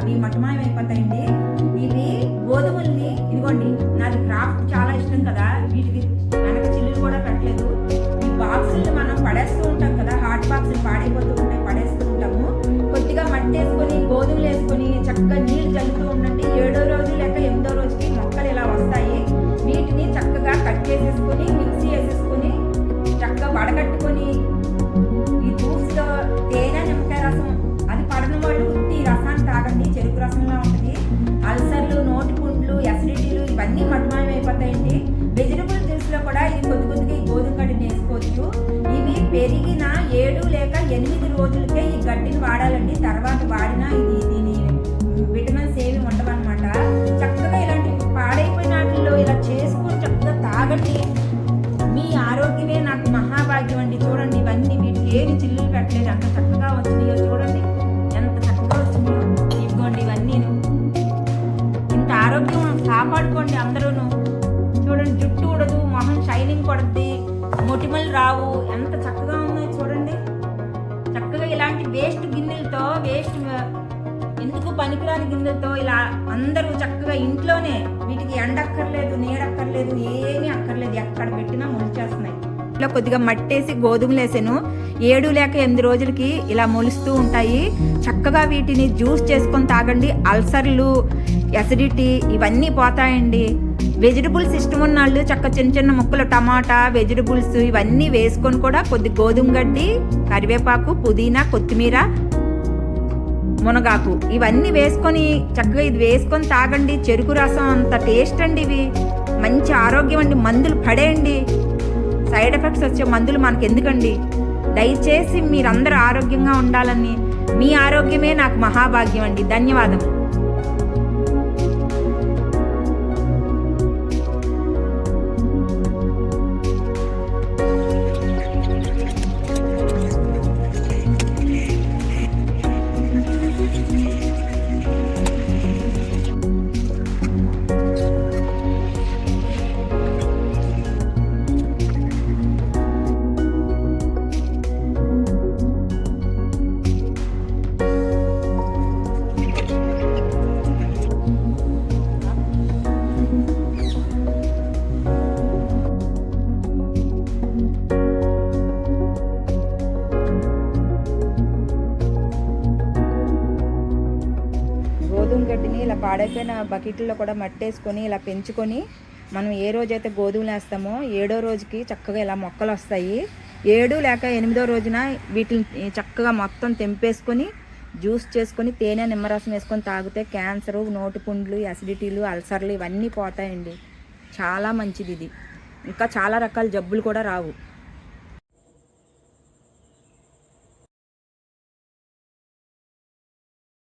అవి మటుమాయం అయిపోతాయండి. ఇవి గోధుమల్ని ఇదిగోండి, నాది క్రాఫ్ట్ చాలా ఇష్టం కదా, వీటికి వెనక చిల్లులు కూడా పెట్టలేదు. ఈ బాక్సుల్ని మనం పడేస్తూ ఉంటాం కదా, హాట్ బాక్సులు పాడైపోతూ ఉంటాయి, పడేస్తూ ఉంటాము. కొద్దిగా మట్టి వేసుకొని గోధుమలు వేసుకొని చక్కగా నీళ్లు చల్లుతూ ఉండండి. 7వ రోజు లేక 8వ రోజుకి మొక్కలు ఇలా వస్తాయి. వీటిని చక్కగా కట్ చేసేసుకొని మిక్సీ వేసేసుకొని చక్కగా వడగట్టుకొని ఈ జ్యూస్లో తేనె నిమ్మకాయ రసం, అది పడని వాళ్ళు ఉత్తి రసాన్ని తాగండి, చెరుకు రసంలా ఉంటుంది. అల్సర్లు, నోటి పుండ్లు, అసిడిటీలు ఇవన్నీ మటుమాయం అయిపోతాయండి. వెజిటబుల్ జ్యూస్లో కూడా ఇది కొద్దిగా ఈ గోధుమ గడ్డిని వేసుకోవచ్చు. ఇవి పెరిగిన 7 లేక 8 రోజులకే ఈ గడ్డిని వాడాలండి. తర్వాత వాడినా దీని విటమిన్స్ ఏమి ఉండవన్నమాట. చక్కగా ఇలాంటి పాడైపోయిన వాటిల్లో ఇలా చేసుకొని చక్కగా తాగండి. మీ ఆరోగ్యమే నాకు మహాభాగ్యం అండి. చూడండి, ఇవన్నీ వీటికి ఏమి చిల్లులు పెట్టలేదు, అంత చక్కగా వచ్చినాయో చూడండి, ఎంత చక్కగా వచ్చినాయో. ఇదిగోండి, ఇవన్నీ ఇంత ఆరోగ్యం కాపాడుకోండి అందరూను. చూడండి, జుట్టు ఊడదు, మొహం షైనింగ్ పడుద్ది, మొటిమలు రావు, ఎంత చక్కగా ఉన్నాయి చూడండి. చక్కగా ఇలాంటి వేస్ట్ గిన్నెలతో, వేస్ట్ ఎందుకు పనికిరాని గిన్నెలతో ఇలా అందరూ చక్కగా ఇంట్లోనే, వీటికి ఎండక్కర్లేదు, నీడక్కర్లేదు, ఏమీ అక్కర్లేదు, ఎక్కడ పెట్టినా మొలిచేస్తున్నాయి. ఇలా కొద్దిగా మట్టేసి గోధుమలు వేసాను. 7 లేక 8 రోజులకి ఇలా మొలుస్తూ ఉంటాయి. చక్కగా వీటిని జ్యూస్ చేసుకొని తాగండి. అల్సర్లు, అసిడిటీ ఇవన్నీ పోతాయండి. వెజిటబుల్స్ ఇష్టం ఉన్న వాళ్ళు చక్క చిన్న చిన్న ముక్కలు టమాటా, వెజిటబుల్స్ ఇవన్నీ వేసుకొని కూడా కొద్ది గోధుమ గడ్డి, కరివేపాకు, పుదీనా, కొత్తిమీర, మునగాకు ఇవన్నీ వేసుకొని చక్కగా ఇది వేసుకొని తాగండి. చెరుకు రసం అంత టేస్ట్ అండి. ఇవి మంచి ఆరోగ్యం అండి. మందులు పడేయండి, సైడ్ ఎఫెక్ట్స్ వచ్చే మందులు మనకు ఎందుకండి. దయచేసి మీరందరూ ఆరోగ్యంగా ఉండాలని, మీ ఆరోగ్యమే నాకు మహాభాగ్యం అండి. ధన్యవాదం. గోధుమ గడ్డిని ఇలా పాడైపోయిన బకెట్లో కూడా మట్టేసుకొని ఇలా పెంచుకొని మనం ఏ రోజైతే గోధుమలు వేస్తామో 7వ రోజుకి చక్కగా ఇలా మొక్కలు వస్తాయి. 7 లేక 8వ రోజున వీటిని చక్కగా మొత్తం తెంపేసుకొని జ్యూస్ చేసుకొని తేనె నిమ్మరసం వేసుకొని తాగితే క్యాన్సరు, నోటి పుండ్లు, అసిడిటీలు, అల్సర్లు ఇవన్నీ పోతాయండి. చాలా మంచిది ఇది. ఇంకా చాలా రకాల జబ్బులు కూడా రావు.